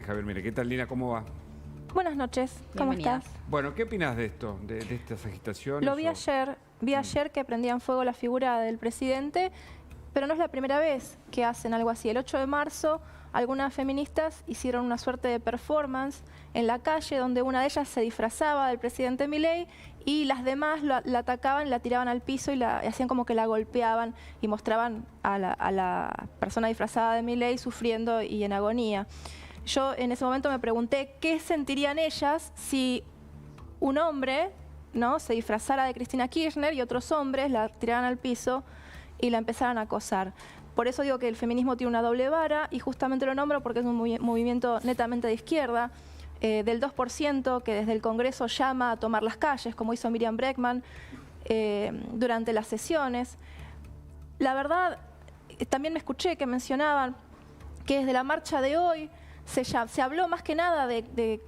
Javier Milei. ¿Qué tal, Lina? ¿Cómo va? Buenas noches, ¿cómo Bienvenida. estás? Bueno, ¿qué opinas de esto, de estas agitaciones? Lo vi ayer que prendían fuego la figura del presidente, pero no es la primera vez que hacen algo así. El 8 de marzo, algunas feministas hicieron una suerte de performance en la calle, donde una de ellas se disfrazaba del presidente Milei y las demás la atacaban, la tiraban al piso y hacían como que la golpeaban y mostraban a la persona disfrazada de Milei sufriendo y en agonía. Yo en ese momento me pregunté qué sentirían ellas si un hombre, ¿no?, se disfrazara de Cristina Kirchner y otros hombres la tiraran al piso y la empezaran a acosar. Por eso digo que el feminismo tiene una doble vara y justamente lo nombro porque es un movimiento netamente de izquierda, del 2% que desde el Congreso llama a tomar las calles, como hizo Miriam Bregman durante las sesiones. La verdad, también me escuché que mencionaban que desde la marcha de hoy se habló más que nada del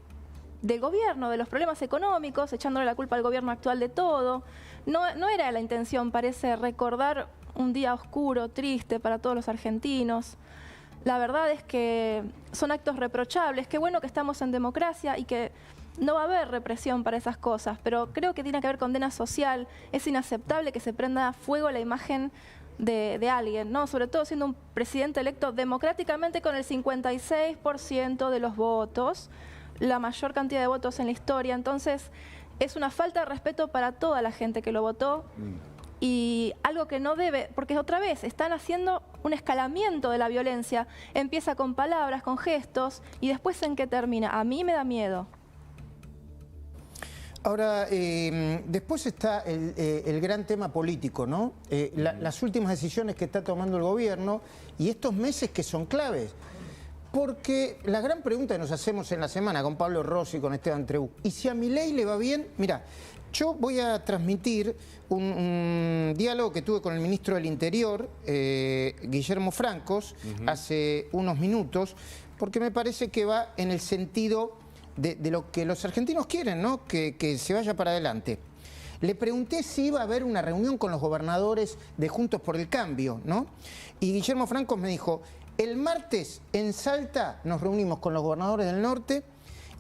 gobierno, de los problemas económicos, echándole la culpa al gobierno actual de todo. No era la intención, parece, recordar un día oscuro, triste para todos los argentinos. La verdad es que son actos reprochables. Qué bueno que estamos en democracia y que no va a haber represión para esas cosas, pero creo que tiene que haber condena social. Es inaceptable que se prenda fuego la imagen de alguien, ¿no? Sobre todo siendo un presidente electo democráticamente con el 56% de los votos, la mayor cantidad de votos en la historia. Entonces, es una falta de respeto para toda la gente que lo votó y algo que no debe, porque otra vez están haciendo un escalamiento de la violencia. Empieza con palabras, con gestos y después ¿en qué termina? A mí me da miedo. Ahora, después está el gran tema político, ¿no? Las últimas decisiones que está tomando el gobierno y estos meses que son claves. Porque la gran pregunta que nos hacemos en la semana con Pablo Rossi, con Esteban Treu, ¿y si a Milei le va bien? Mira, yo voy a transmitir un diálogo que tuve con el ministro del Interior, Guillermo Francos, hace unos minutos, porque me parece que va en el sentido de lo que los argentinos quieren, ¿no? Que se vaya para adelante. Le pregunté si iba a haber una reunión con los gobernadores de Juntos por el Cambio, ¿no? Y Guillermo Francos me dijo, el martes en Salta nos reunimos con los gobernadores del norte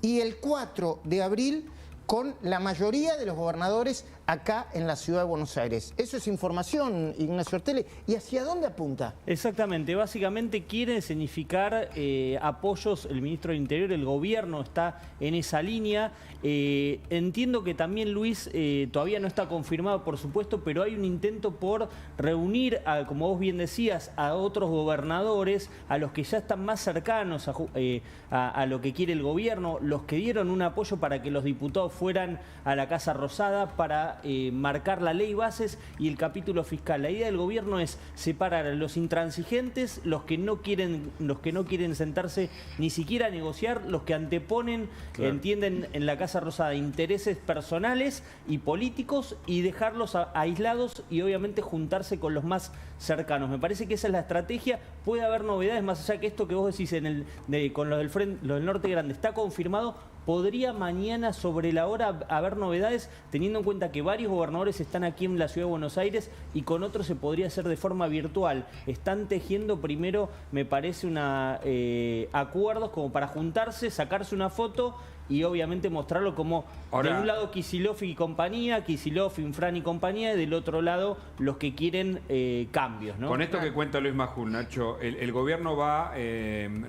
y el 4 de abril con la mayoría de los gobernadores acá en la ciudad de Buenos Aires. Eso es información, Ignacio Ortelli. ¿Y hacia dónde apunta? Exactamente, básicamente quiere significar apoyos, el ministro del Interior, el gobierno está en esa línea. Entiendo que también, Luis, todavía no está confirmado, por supuesto, pero hay un intento por reunir, como vos bien decías, a otros gobernadores, a los que ya están más cercanos a lo que quiere el gobierno, los que dieron un apoyo para que los diputados fueran a la Casa Rosada para marcar la ley bases y el capítulo fiscal. La idea del gobierno es separar a los intransigentes, los que no quieren sentarse ni siquiera a negociar, los que anteponen, entienden en la Casa Rosada intereses personales y políticos y dejarlos aislados y obviamente juntarse con los más cercanos. Me parece que esa es la estrategia. Puede haber novedades más allá que esto que vos decís con lo del Norte Grande. Está confirmado. Podría mañana sobre la hora haber novedades, teniendo en cuenta que varios gobernadores están aquí en la Ciudad de Buenos Aires y con otros se podría hacer de forma virtual. Están tejiendo primero, me parece, acuerdos como para juntarse, sacarse una foto y obviamente mostrarlo como de un lado Kicillof y compañía, Kicillof, Infran y compañía, y del otro lado los que quieren cambios, ¿no? Con esto que cuenta Luis Majul, Nacho, el gobierno va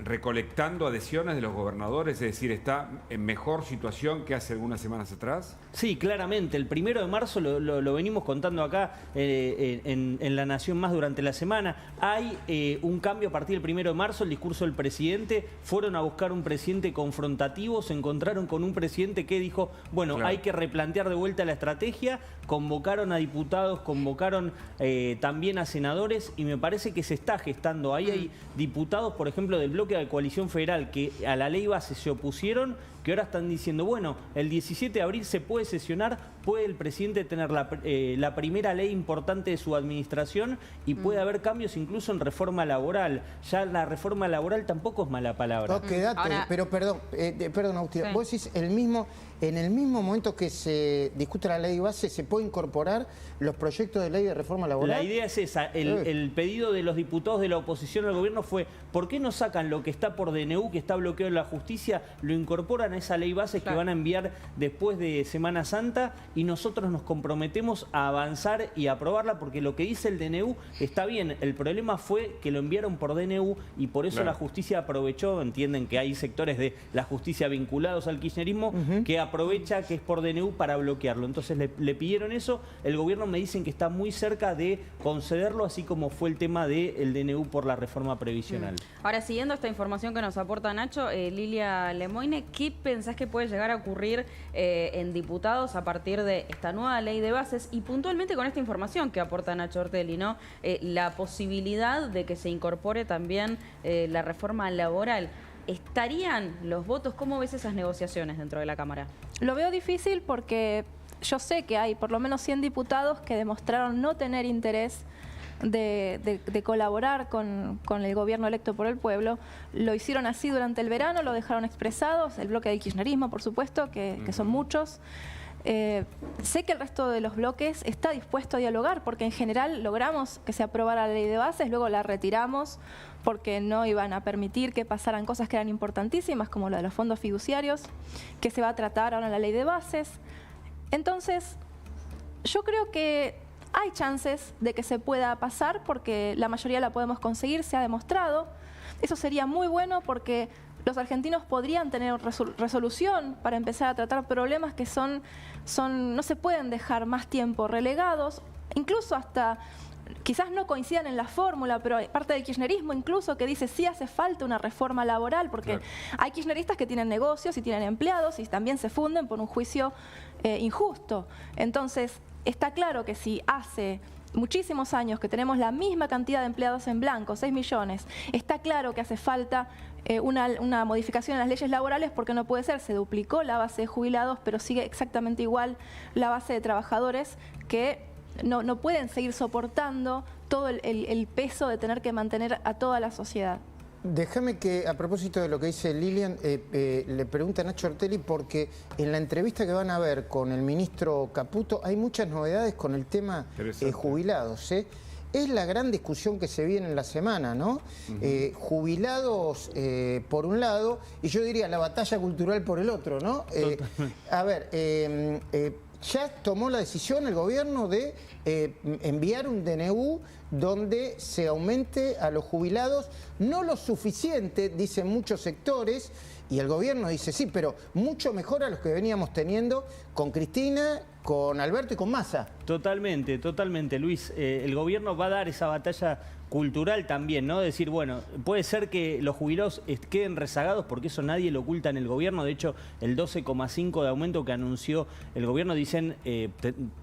recolectando adhesiones de los gobernadores, es decir, ¿está en mejor situación que hace algunas semanas atrás? Sí, claramente. El 1 de marzo lo venimos contando acá en La Nación Más durante la semana. Hay un cambio a partir del 1 de marzo, el discurso del presidente. Fueron a buscar un presidente confrontativo, se encontraron con un presidente que dijo, bueno, hay que replantear de vuelta la estrategia. Convocaron a diputados, convocaron también a senadores y me parece que se está gestando. Ahí hay diputados, por ejemplo, del bloque de Coalición Federal que a la ley base se opusieron que ahora están diciendo, bueno, el 17 de abril se puede sesionar, puede el presidente tener la primera ley importante de su administración y puede haber cambios incluso en reforma laboral. Ya la reforma laboral tampoco es mala palabra. No, quédate, Ahora, pero perdón, Agustín, sí. vos decís, en el mismo momento que se discute la ley de base, ¿se puede incorporar los proyectos de ley de reforma laboral? La idea es esa. El pedido de los diputados de la oposición al gobierno fue, ¿por qué no sacan lo que está por DNU, que está bloqueado en la justicia, lo incorporan a esa ley base que van a enviar después de Semana Santa y nosotros nos comprometemos a avanzar y a aprobarla? Porque lo que dice el DNU está bien. El problema fue que lo enviaron por DNU y por eso la justicia aprovechó. Entienden que hay sectores de la justicia vinculados al kirchnerismo que aprovecha que es por DNU para bloquearlo. Entonces le pidieron eso. El gobierno me dicen que está muy cerca de concederlo, así como fue el tema del DNU por la reforma previsional. Ahora, siguiendo esta información que nos aporta Nacho, Lilia Lemoine, ¿qué pensás que puede llegar a ocurrir en diputados a partir de esta nueva ley de bases y puntualmente con esta información que aporta Nacho Ortelli, ¿no? La posibilidad de que se incorpore también la reforma laboral. ¿Estarían los votos? ¿Cómo ves esas negociaciones dentro de la Cámara? Lo veo difícil porque yo sé que hay por lo menos 100 diputados que demostraron no tener interés de colaborar con el gobierno electo por el pueblo. Lo hicieron así durante el verano, lo dejaron expresados, el bloque del kirchnerismo, por supuesto, que son muchos. Sé que el resto de los bloques está dispuesto a dialogar porque en general logramos que se aprobara la ley de bases, luego la retiramos porque no iban a permitir que pasaran cosas que eran importantísimas como lo de los fondos fiduciarios, que se va a tratar ahora en la ley de bases. Entonces, yo creo que hay chances de que se pueda pasar porque la mayoría la podemos conseguir, se ha demostrado. Eso sería muy bueno porque los argentinos podrían tener resolución para empezar a tratar problemas que no se pueden dejar más tiempo relegados, incluso hasta, quizás no coincidan en la fórmula, pero hay parte del kirchnerismo incluso que dice sí hace falta una reforma laboral, porque hay kirchneristas que tienen negocios y tienen empleados y también se funden por un juicio injusto. Entonces, está claro que si hace muchísimos años que tenemos la misma cantidad de empleados en blanco, 6 millones, está claro que hace falta una modificación en las leyes laborales porque no puede ser, se duplicó la base de jubilados, pero sigue exactamente igual la base de trabajadores que no pueden seguir soportando todo el peso de tener que mantener a toda la sociedad. Déjame que, a propósito de lo que dice Lilian, le pregunta a Nacho Ortelli porque en la entrevista que van a ver con el ministro Caputo hay muchas novedades con el tema jubilados. Es la gran discusión que se viene en la semana, ¿no? Jubilados por un lado y yo diría la batalla cultural por el otro, ¿no? A ver, ya tomó la decisión el gobierno de enviar un DNU donde se aumente a los jubilados, no lo suficiente, dicen muchos sectores, y el gobierno dice sí, pero mucho mejor a los que veníamos teniendo con Cristina, con Alberto y con Massa. Totalmente, totalmente, Luis. El gobierno va a dar esa batalla cultural también, ¿no? Decir, bueno, puede ser que los jubilados queden rezagados porque eso nadie lo oculta en el gobierno. De hecho, el 12,5 de aumento que anunció el gobierno, dicen,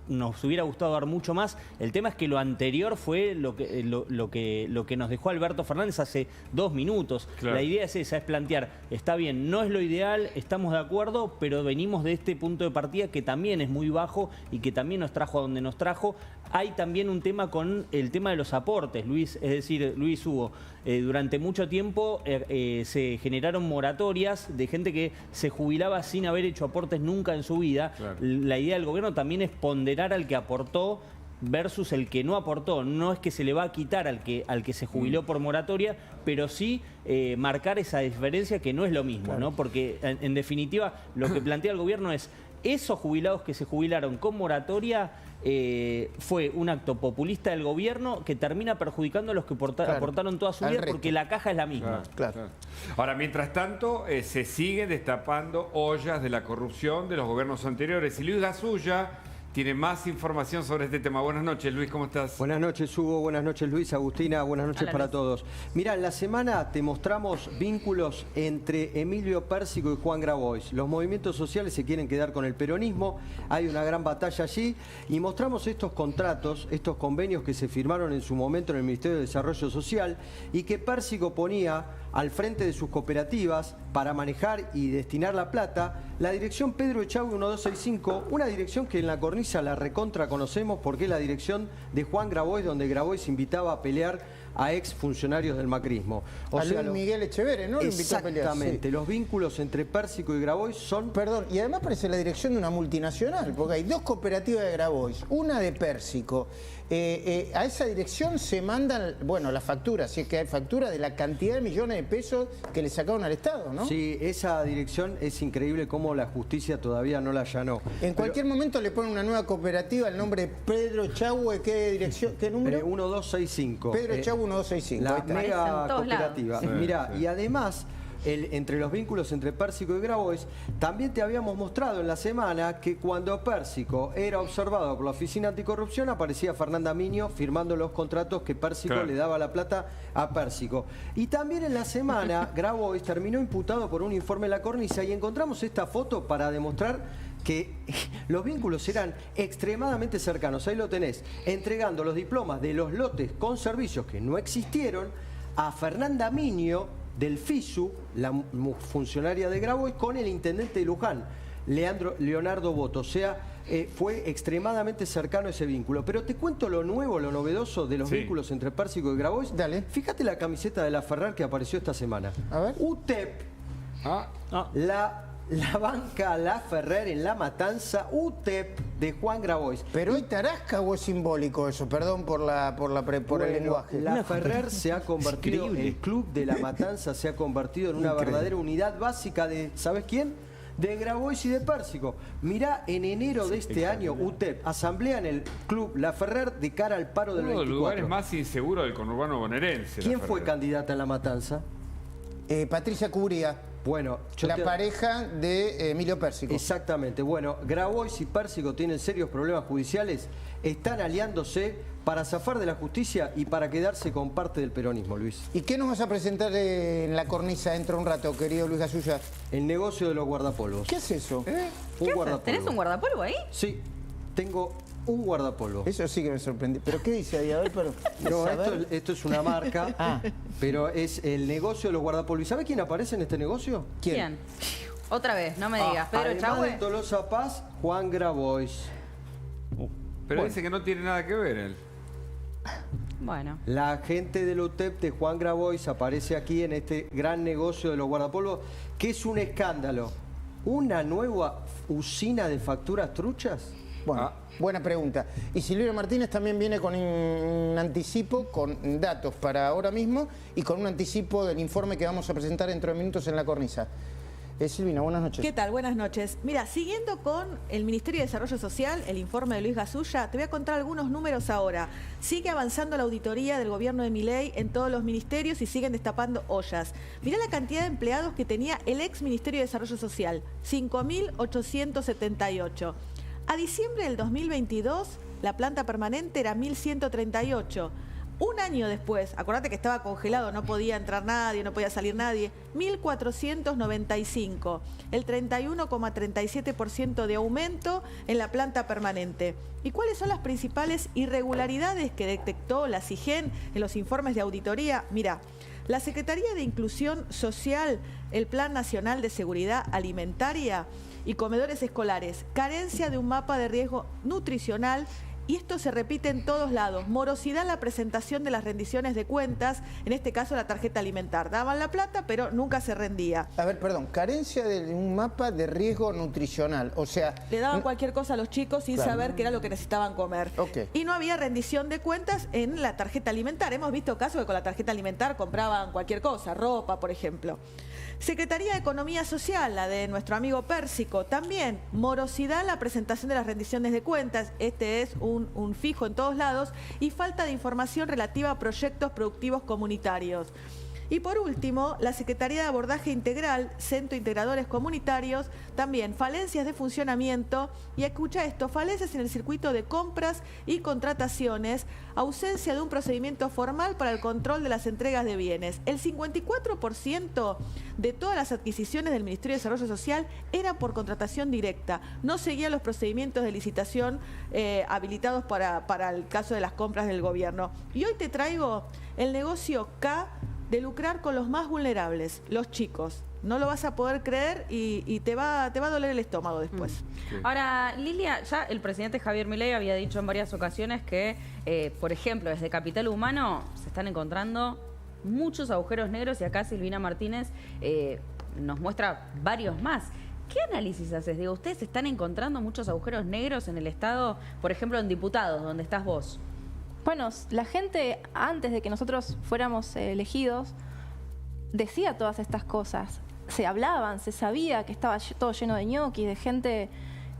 nos hubiera gustado dar mucho más. El tema es que lo anterior fue lo que nos dejó Alberto Fernández hace 2 minutos. Claro. La idea es esa, es plantear, está bien, no es lo ideal, estamos de acuerdo, pero venimos de este punto de partida que también es muy bajo y que también nos trajo a donde nos trajo. Hay también un tema con el tema de los aportes, Luis. Es decir, Luis, Hugo, durante mucho tiempo se generaron moratorias de gente que se jubilaba sin haber hecho aportes nunca en su vida. Claro. La idea del gobierno también es ponderar al que aportó versus el que no aportó. No es que se le va a quitar al que se jubiló por moratoria, pero sí marcar esa diferencia que no es lo mismo, claro, ¿no? Porque en definitiva lo que plantea el gobierno es esos jubilados que se jubilaron con moratoria fue un acto populista del gobierno que termina perjudicando a los que aportaron toda su vida porque la caja es la misma. Claro. Ahora, mientras tanto, se siguen destapando ollas de la corrupción de los gobiernos anteriores. Y Luis Gasulla tiene más información sobre este tema. Buenas noches, Luis, ¿cómo estás? Buenas noches, Hugo. Buenas noches, Luis. Agustina, buenas noches para todos. Mirá, en la semana te mostramos vínculos entre Emilio Pérsico y Juan Grabois. Los movimientos sociales se quieren quedar con el peronismo, hay una gran batalla allí, y mostramos estos contratos, estos convenios que se firmaron en su momento en el Ministerio de Desarrollo Social y que Pérsico ponía al frente de sus cooperativas para manejar y destinar la plata, la dirección Pedro Echagüe 1265, una dirección que en la cornisa la recontra conocemos porque es la dirección de Juan Grabois, donde Grabois invitaba a pelear a ex funcionarios del macrismo. O sea, Luis Miguel Echeverre, ¿no? Lo invitó a pelear. Exactamente, los vínculos entre Pérsico y Grabois son... Perdón, y además parece la dirección de una multinacional, porque hay dos cooperativas de Grabois, una de Pérsico. A esa dirección se mandan, bueno, las facturas, si es que hay factura, de la cantidad de millones de pesos que le sacaron al Estado, ¿no? Sí, esa dirección es increíble cómo la justicia todavía no la allanó. En cualquier momento le ponen una nueva cooperativa, el nombre de Pedro Echagüe, ¿qué dirección, qué número? 1265. Pedro Echagüe 1265. La Ahí está. mega cooperativa. Sí, Mirá, sí. y además... entre los vínculos entre Pérsico y Grabois, también te habíamos mostrado en la semana que cuando Pérsico era observado por la Oficina Anticorrupción aparecía Fernanda Miño firmando los contratos que Pérsico Claro. le daba la plata a Pérsico. Y también en la semana Grabois terminó imputado por un informe de la cornisa y encontramos esta foto para demostrar que los vínculos eran extremadamente cercanos. Ahí lo tenés, entregando los diplomas de los lotes con servicios que no existieron a Fernanda Miño del FISU, la funcionaria de Grabois, con el intendente de Luján, Leonardo Boto. O sea, fue extremadamente cercano ese vínculo. Pero te cuento lo nuevo, lo novedoso de los vínculos entre Pérsico y Grabois. Dale. Fíjate la camiseta de la Ferrer que apareció esta semana. A ver. UTEP, la banca La Ferrer en La Matanza, UTEP de Juan Grabois. Pero ¿hay tarasca o es simbólico eso? Perdón por el lenguaje. La Ferrer se ha convertido, increíble. el club de La Matanza se ha convertido en una verdadera unidad básica de, ¿sabes quién? De Grabois y de Pérsico. Mirá, en enero de este año, UTEP, asamblea en el club La Ferrer de cara al paro del Uno de los 24. lugares más inseguros del conurbano bonaerense. ¿Quién La fue Ferrer. candidata en La Matanza? Patricia Cubría, Bueno, la pareja de Emilio Pérsico. Exactamente. Bueno, Grabois y Pérsico tienen serios problemas judiciales, están aliándose para zafar de la justicia y para quedarse con parte del peronismo, Luis. ¿Y qué nos vas a presentar en la cornisa dentro de un rato, querido Luis Gasulla? El negocio de los guardapolvos. ¿Qué es eso? ¿Qué haces? ¿Tenés un guardapolvo ahí? Sí, tengo un guardapolvo. Eso sí que me sorprendió. ¿Pero qué dice ahí? A ver, pero... No, saber. esto es una marca, pero es el negocio de los guardapolvos. ¿Y sabe quién aparece en este negocio? ¿Quién? Otra vez, no me digas. Pedro Además Echagüe. de Tolosa Paz, Juan Grabois. Pero dice que no tiene nada que ver él. Bueno. La gente del UTEP de Juan Grabois aparece aquí en este gran negocio de los guardapolvos, que es un escándalo. ¿Una nueva usina de facturas truchas? Bueno, buena pregunta. Y Silvina Martínez también viene con un anticipo, con datos para ahora mismo y con un anticipo del informe que vamos a presentar dentro de minutos en la cornisa. Silvina, buenas noches. ¿Qué tal? Buenas noches. Mira, siguiendo con el Ministerio de Desarrollo Social, el informe de Luis Gasulla, te voy a contar algunos números ahora. Sigue avanzando la auditoría del gobierno de Milei en todos los ministerios y siguen destapando ollas. Mirá la cantidad de empleados que tenía el ex Ministerio de Desarrollo Social, 5.878. A diciembre del 2022, la planta permanente era 1.138. Un año después, acordate que estaba congelado, no podía entrar nadie, no podía salir nadie, 1.495, el 31,37% de aumento en la planta permanente. ¿Y cuáles son las principales irregularidades que detectó la SIGEN en los informes de auditoría? Mirá, la Secretaría de Inclusión Social, el Plan Nacional de Seguridad Alimentaria y Comedores Escolares, carencia de un mapa de riesgo nutricional. Y esto se repite en todos lados. Morosidad en la presentación de las rendiciones de cuentas, en este caso la tarjeta alimentar. Daban la plata, pero nunca se rendía. A ver, perdón, carencia de un mapa de riesgo nutricional, o sea... Le daban cualquier cosa a los chicos sin saber qué era lo que necesitaban comer. Ok. Y no había rendición de cuentas en la tarjeta alimentar. Hemos visto casos que con la tarjeta alimentar compraban cualquier cosa, ropa, por ejemplo. Secretaría de Economía Social, la de nuestro amigo Pérsico, también morosidad en la presentación de las rendiciones de cuentas, este es un fijo en todos lados, y falta de información relativa a proyectos productivos comunitarios. Y por último, la Secretaría de Abordaje Integral, Centro Integradores Comunitarios, también falencias de funcionamiento, y escucha esto, falencias en el circuito de compras y contrataciones, ausencia de un procedimiento formal para el control de las entregas de bienes. El 54% de todas las adquisiciones del Ministerio de Desarrollo Social eran por contratación directa, no seguían los procedimientos de licitación habilitados para el caso de las compras del gobierno. Y hoy te traigo el negocio K de lucrar con los más vulnerables, los chicos. No lo vas a poder creer y te va a doler el estómago después. Sí. Ahora, Lilia, ya el presidente Javier Milei había dicho en varias ocasiones que, por ejemplo, desde Capital Humano se están encontrando muchos agujeros negros y acá Silvina Martínez nos muestra varios más. ¿Qué análisis haces? Digo, ¿ustedes están encontrando muchos agujeros negros en el Estado, por ejemplo, en diputados, donde estás vos? Bueno, la gente, antes de que nosotros fuéramos elegidos, decía todas estas cosas. Se hablaban, se sabía que estaba todo lleno de ñoquis, de gente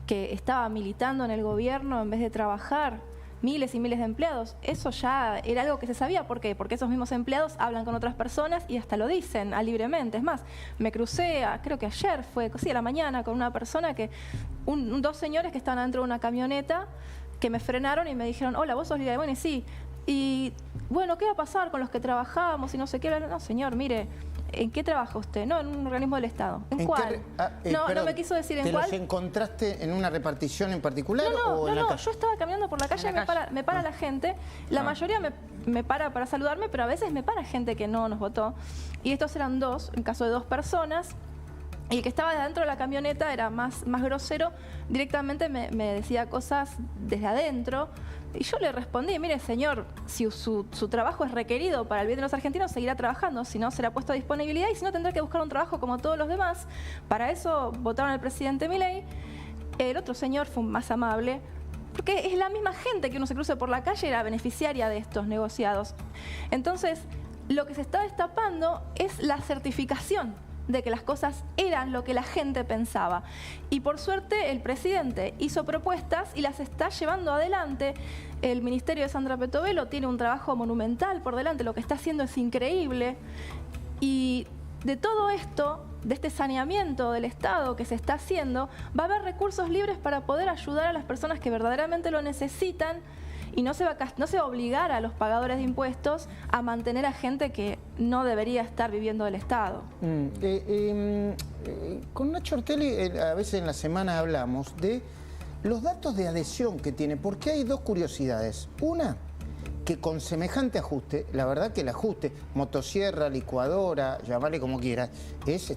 que estaba militando en el gobierno en vez de trabajar, miles y miles de empleados. Eso ya era algo que se sabía. ¿Por qué? Porque esos mismos empleados hablan con otras personas y hasta lo dicen libremente. Es más, me crucé, creo que ayer fue, sí, a la mañana, con una persona que, dos señores que estaban dentro de una camioneta, que me frenaron y me dijeron, hola, ¿vos sos Lilia Lemoyne? Sí. Y bueno, ¿qué va a pasar con los que trabajamos y no sé qué? No, señor, mire, ¿en qué trabaja usted? No, en un organismo del Estado. ¿En cuál? No me quiso decir en cuál. ¿Te los encontraste en una repartición en particular o en la calle? Yo estaba caminando por la calle, me para la gente. La mayoría me para saludarme, pero a veces me para gente que no nos votó. Y estos eran dos, en caso de dos personas. Y el que estaba dentro de la camioneta era más grosero, directamente me decía cosas desde adentro. Y yo le respondí, mire señor, si su trabajo es requerido para el bien de los argentinos, seguirá trabajando, si no será puesto a disponibilidad y si no tendrá que buscar un trabajo como todos los demás. Para eso votaron al presidente Milei. El otro señor fue más amable, porque es la misma gente que uno se cruce por la calle era beneficiaria de estos negociados. Entonces, lo que se está destapando es la certificación de que las cosas eran lo que la gente pensaba. Y por suerte el presidente hizo propuestas y las está llevando adelante. El ministerio de Sandra Petovelo tiene un trabajo monumental por delante, lo que está haciendo es increíble. Y de todo esto, de este saneamiento del Estado que se está haciendo, va a haber recursos libres para poder ayudar a las personas que verdaderamente lo necesitan. Y no se va a obligar a los pagadores de impuestos a mantener a gente que no debería estar viviendo del Estado. Con Nacho Ortelli a veces en la semana hablamos de los datos de adhesión que tiene, porque hay dos curiosidades. Una, que con semejante ajuste, la verdad que el ajuste, motosierra, licuadora, llamarle como quieras, es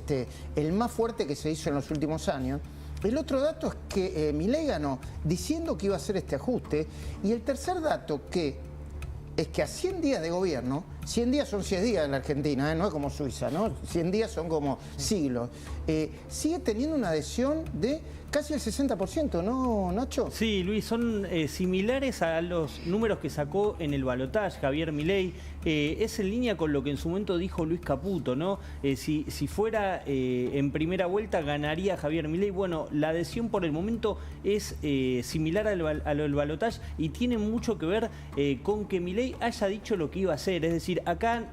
el más fuerte que se hizo en los últimos años. El otro dato es que Milei ganó diciendo que iba a hacer este ajuste. Y el tercer dato es que a 100 días de gobierno, 100 días son 100 días en la Argentina, no es como Suiza, ¿no? 100 días son como siglos. Sigue teniendo una adhesión de casi el 60%, ¿no, Nacho? Sí, Luis, son similares a los números que sacó en el balotaje Javier Milei. Es en línea con lo que en su momento dijo Luis Caputo, ¿no? Si fuera en primera vuelta ganaría Javier Milei. Bueno, la adhesión por el momento es similar a lo del balotaje y tiene mucho que ver con que Milei haya dicho lo que iba a hacer. Es decir, acá,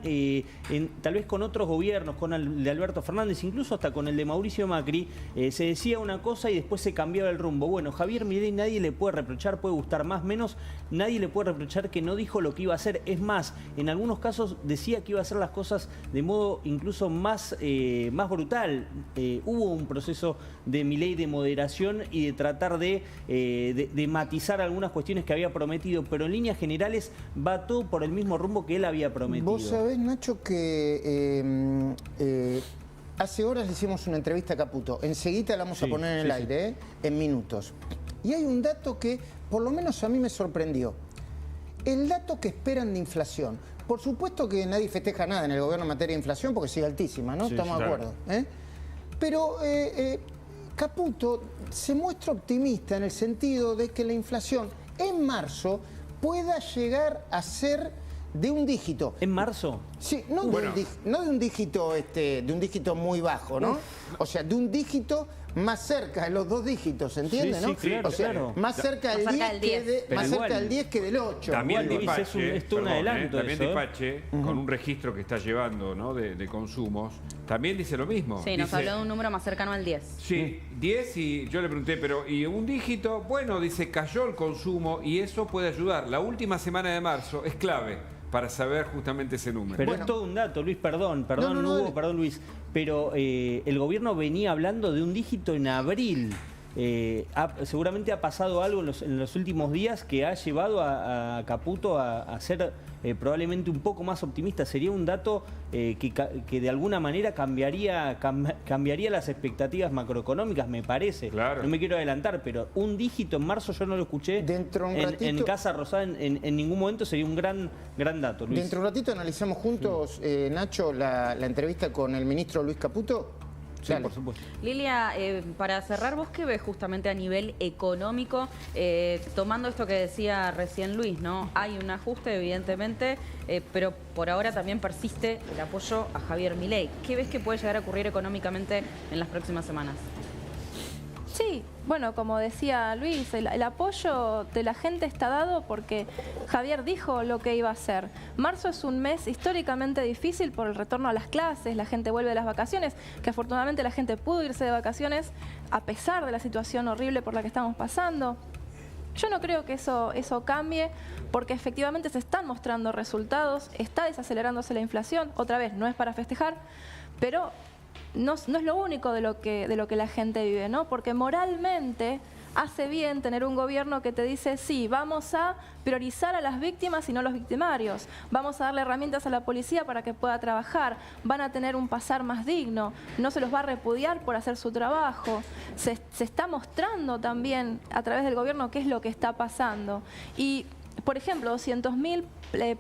tal vez con otros gobiernos, con el de Alberto Fernández, incluso hasta con el de Mauricio Macri, se decía una cosa y después se cambiaba el rumbo. Bueno, Javier Milei nadie le puede reprochar, puede gustar más, menos, nadie le puede reprochar que no dijo lo que iba a hacer. Es más, en algunos casos decía que iba a hacer las cosas de modo incluso más brutal. Hubo un proceso de Milei de moderación y de tratar de matizar algunas cuestiones que había prometido, pero en líneas generales va todo por el mismo rumbo que él había prometido. Vos sabés, Nacho, que hace horas le hicimos una entrevista a Caputo. Enseguida la vamos a poner en el aire, en minutos. Y hay un dato que por lo menos a mí me sorprendió. El dato que esperan de inflación. Por supuesto que nadie festeja nada en el gobierno en materia de inflación porque sigue altísima, ¿no? Estamos de acuerdo. Pero Caputo se muestra optimista en el sentido de que la inflación en marzo pueda llegar a ser de un dígito. ¿En marzo? Sí, no de un dígito muy bajo, ¿no? O sea, de un dígito más cerca de los 2 dígitos, ¿se entiende? Sí, ¿no? sí, claro, o sea, claro. más cerca del Más cerca 10 del que 10. más Pero cerca igual. del 10 que del 8. También Igual, Luis, Dipache, es un adelanto también eso, ¿eh? Dipache, con un registro que está llevando, ¿no? de consumos, también dice lo mismo. Sí, nos Dice, habló de un número más cercano al 10. Sí, 10 y yo le pregunté, pero ¿y un dígito? Bueno, dice, cayó el consumo y eso puede ayudar. La última semana de marzo es clave para saber justamente ese número. Pero Bueno. es todo un dato, Luis, perdón, No, Hugo, dale. perdón, Luis. Pero el gobierno venía hablando de un dígito en abril. Seguramente ha pasado algo en los últimos días que ha llevado a Caputo a ser probablemente un poco más optimista. Sería un dato que de alguna manera cambiaría las expectativas macroeconómicas, me parece. Claro. No me quiero adelantar, pero un dígito en marzo yo no lo escuché Dentro de un en ratito- Casa Rosada en ningún momento. Sería un gran dato, Luis. Dentro de un ratito analizamos juntos, Nacho, la entrevista con el ministro Luis Caputo. Sí, Dale. por supuesto. Lilia, para cerrar, ¿vos qué ves justamente a nivel económico? Tomando esto que decía recién Luis, ¿no? Hay un ajuste, evidentemente, pero por ahora también persiste el apoyo a Javier Milei. ¿Qué ves que puede llegar a ocurrir económicamente en las próximas semanas? Sí, bueno, como decía Luis, el apoyo de la gente está dado porque Javier dijo lo que iba a hacer. Marzo es un mes históricamente difícil por el retorno a las clases, la gente vuelve de las vacaciones, que afortunadamente la gente pudo irse de vacaciones a pesar de la situación horrible por la que estamos pasando. Yo no creo que eso cambie porque efectivamente se están mostrando resultados, está desacelerándose la inflación, otra vez, no es para festejar, pero no es lo único de lo que la gente vive, ¿no? Porque moralmente hace bien tener un gobierno que te dice, sí, vamos a priorizar a las víctimas y no a los victimarios, vamos a darle herramientas a la policía para que pueda trabajar, van a tener un pasar más digno, no se los va a repudiar por hacer su trabajo. Se está mostrando también a través del gobierno qué es lo que está pasando. Y, por ejemplo, 200.000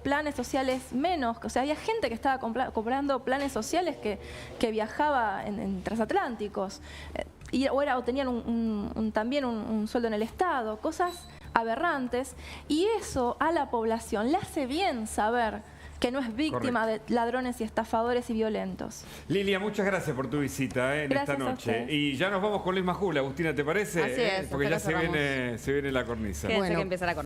planes sociales menos, o sea, había gente que estaba comprando planes sociales que viajaba en transatlánticos, o tenían también un sueldo en el Estado, cosas aberrantes, y eso a la población le hace bien saber que no es víctima de ladrones y estafadores y violentos. Lilia, muchas gracias por tu visita en Gracias esta a noche. ustedes. Y ya nos vamos con Luis Majula. Agustina, ¿te parece? Así es, Porque ya hasta acá se viene la cornisa. Quédense Bueno. que empieza la cornisa.